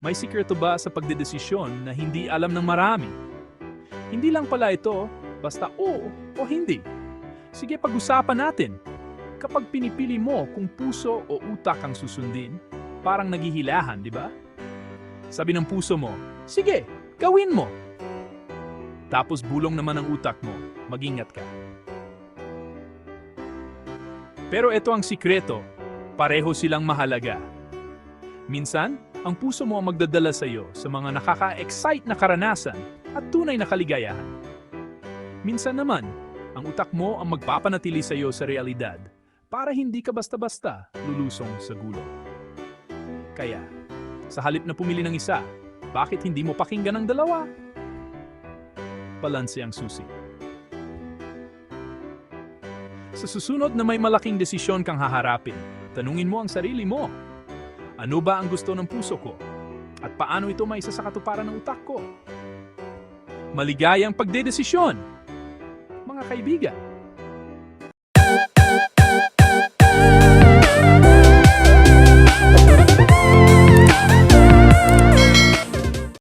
May sikreto ba sa pagdedesisyon na hindi alam ng marami? Hindi lang pala ito basta oo o hindi. Sige, pag-usapan natin. Kapag pinipili mo kung puso o utak ang susundin, parang naghihilahan, di ba? Sabi ng puso mo, sige, gawin mo. Tapos bulong naman ang utak mo, mag-ingat ka. Pero ito ang sikreto, pareho silang mahalaga. Minsan, ang puso mo ang magdadala sa iyo sa mga nakaka-excite na karanasan at tunay na kaligayahan. Minsan naman, ang utak mo ang magpapanatili sa iyo sa realidad para hindi ka basta-basta lulusong sa gulo. Kaya, sa halip na pumili ng isa, bakit hindi mo pakinggan ang dalawa? Balanse ang susi. Sa susunod na may malaking desisyon kang haharapin, tanungin mo ang sarili mo. Ano ba ang gusto ng puso ko? At paano ito may isa sa katuparan ng utak ko? Maligayang pagdedesisyon, mga kaibigan!